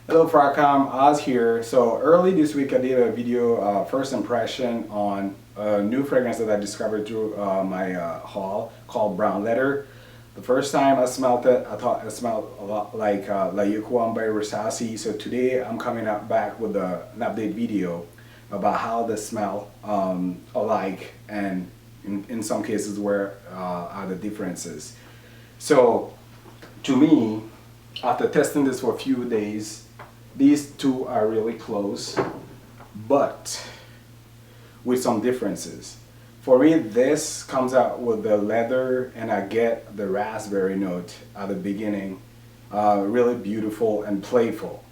Hello Fracom, Oz here. So early this week I did a video first impression on a new fragrance that I discovered through my haul called Brown Leather. The first time I smelled it, I thought it smelled a lot like Yuqawam by Versace. So today I'm coming up back with an update video about how they smell alike, and in some cases where are the differences. So to me, after testing this for a few days, these two are really close, but with some differences. For me, this comes out with the leather, and I get the raspberry note at the beginning, really beautiful and playful.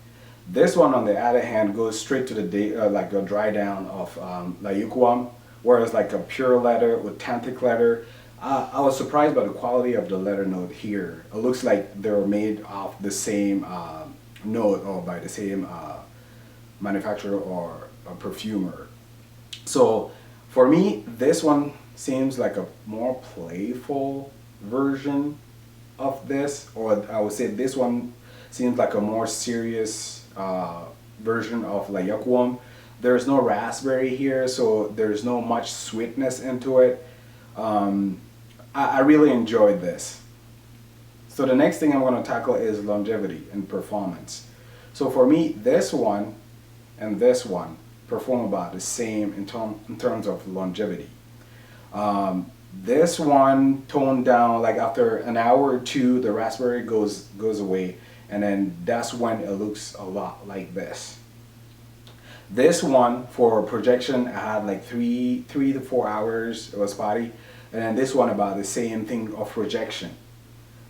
This one, on the other hand, goes straight to the like a dry down of La Yuqawam, whereas like a pure leather with tannic leather. I was surprised by the quality of the leather note here. It looks like they were made of the same note, or by the same manufacturer or a perfumer. So for me, this one seems like a more playful version of this, or I would say this one seems like a more serious version of La Yuqawam. There's no raspberry here, so there's no much sweetness into it. I really enjoyed this. So the next thing I'm going to tackle is longevity and performance. So for me, this one and this one perform about the same in terms of longevity. This one toned down, like after an hour or two, the raspberry goes away, and then that's when it looks a lot like this. This one, for projection, I had like three to 4 hours. It was spotty. And then this one about the same thing of projection.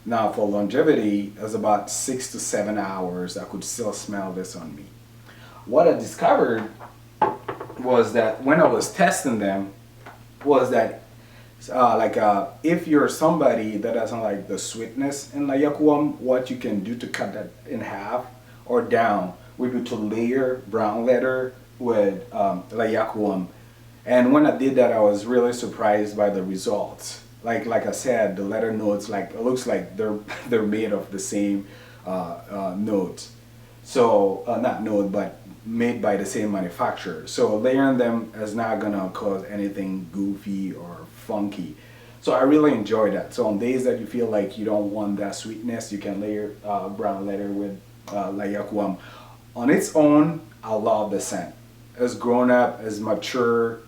Now for longevity, it's about 6 to 7 hours. I could still smell this on me. What I discovered was that when I was testing them, was that if you're somebody that doesn't like the sweetness in La Yuqawam, what you can do to cut that in half or down would be to layer brown leather with La Yuqawam. And when I did that, I was really surprised by the results. Like I said, the leather notes, like it looks like they're made of the same notes. So not note, but made by the same manufacturer. So layering them is not gonna cause anything goofy or funky. So I really enjoy that. So on days that you feel like you don't want that sweetness, you can layer brown leather with La Yuqawam. On its own, I love the scent. It's grown up, it's mature.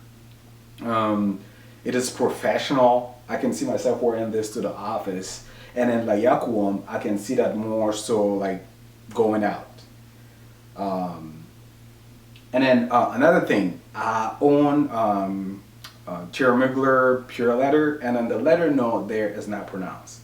It is professional. I can see myself wearing this to the office, and in La Yuqawam, I can see that more so like going out. And then another thing, I own Tirmidler pure leather, and then the leather note there is not pronounced.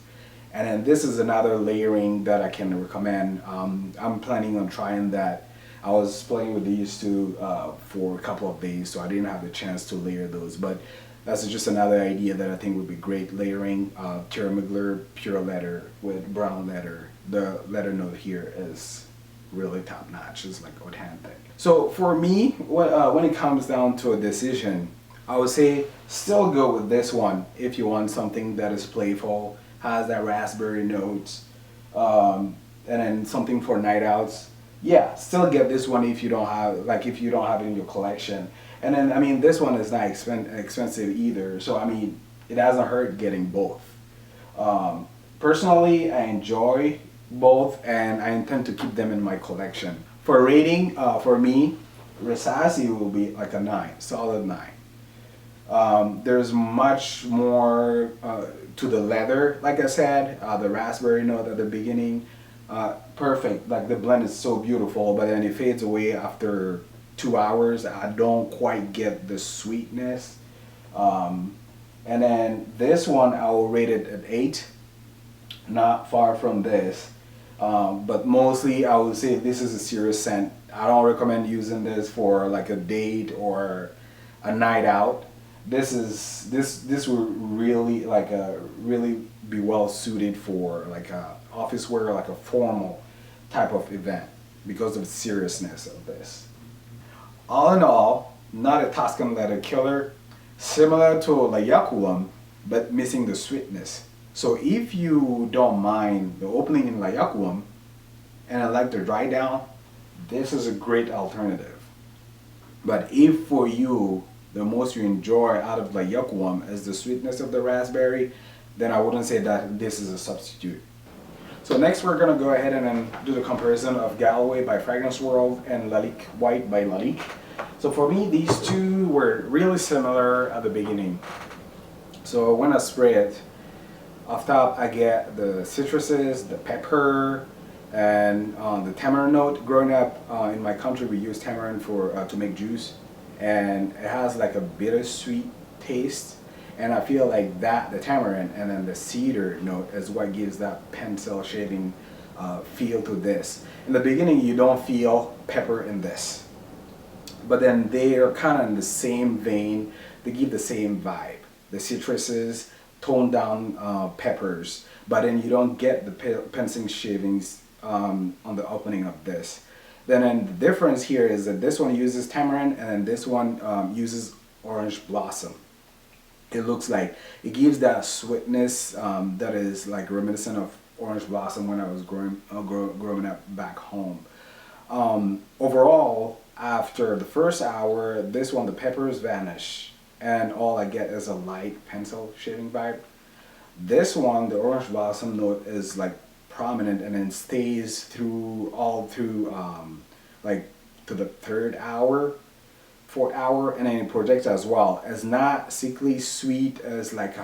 And then this is another layering that I can recommend. I'm planning on trying that. I was playing with these two for a couple of days, so I didn't have the chance to layer those. But that's just another idea that I think would be great, layering Tirmidler pure leather with brown leather. The leather note here is really top notch. It's like authentic. So for me, when it comes down to a decision, I would say still go with this one if you want something that is playful, has that raspberry notes, and then something for night outs. Yeah, still get this one if you don't have it in your collection. And then I mean, this one is not expensive either, so I mean, it doesn't hurt getting both. Personally, I enjoy both, and I intend to keep them in my collection. For rating, for me, Versace will be like a 9, solid 9. There's much more to the leather, like I said, the raspberry note at the beginning. Perfect, like the blend is so beautiful, but then it fades away after 2 hours. I don't quite get the sweetness. And then this one, I will rate it at 8, not far from this. But mostly I would say this is a serious scent. I don't recommend using this for like a date or a night out. This would really really be well suited for like a office wear, like a formal type of event, because of the seriousness of this. All in all, not a Tuscan leather killer, similar to La Yuqawam, but missing the sweetness. So if you don't mind the opening in La Yuqawam, and I like the dry down, this is a great alternative. But if for you, the most you enjoy out of like Yuqawam is the sweetness of the raspberry, then I wouldn't say that this is a substitute. So next we're going to go ahead and then do the comparison of Galloway by Fragrance World and Lalique White by Lalique. So for me, these two were really similar at the beginning. So when I spray it, off top I get the citruses, the pepper, and the tamarind note. Growing up in my country, we use tamarind for to make juice, and it has like a bittersweet taste. And I feel like that, the tamarind and then the cedar note is what gives that pencil shading feel to this. In the beginning, you don't feel pepper in this, but then they are kind of in the same vein. They give the same vibe. The citruses, toned down peppers, but then you don't get the pencil shavings on the opening of this. Then the difference here is that this one uses tamarind and then this one uses orange blossom. It looks like it gives that sweetness that is like reminiscent of orange blossom when I was growing up back home. Overall, after the first hour, this one, the peppers vanish and all I get is a light pencil shading vibe. This one, the orange blossom note is like prominent and then stays through like to the third hour, fourth hour, and then it projects as well. It's not sickly sweet as like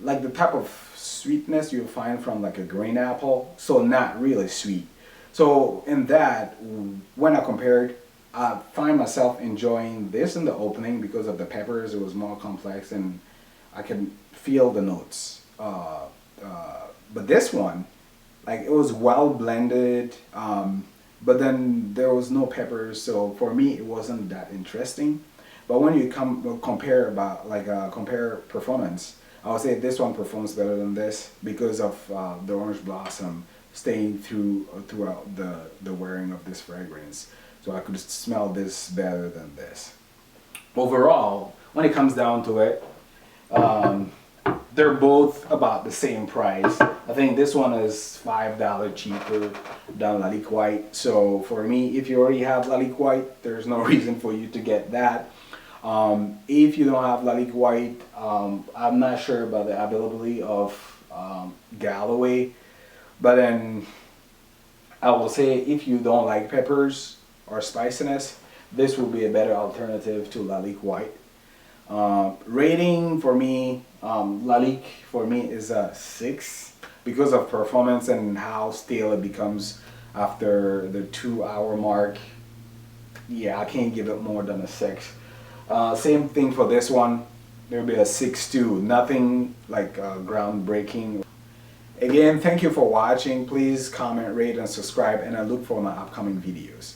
the type of sweetness you'll find from like a green apple, so not really sweet. So in that, when I compared, I find myself enjoying this in the opening because of the peppers. It was more complex and I can feel the notes. But this one, like it was well blended, but then there was no peppers, so for me it wasn't that interesting. But when you compare performance, I would say this one performs better than this because of the orange blossom staying throughout the wearing of this fragrance. So I could smell this better than this. Overall, when it comes down to it, they're both about the same price. I think this one is $5 cheaper than Lalique White. So for me, if you already have Lalique White, there's no reason for you to get that. If you don't have Lalique White, I'm not sure about the availability of Galloway. But then I will say if you don't like peppers or spiciness, this will be a better alternative to Lalique White. Rating for me, Lalique for me is a 6 because of performance and how stale it becomes after the 2-hour mark. Yeah, I can't give it more than a 6. Same thing for this one. There'll be a 6 too. Nothing like groundbreaking. Again, thank you for watching. Please comment, rate, and subscribe, and I look for my upcoming videos.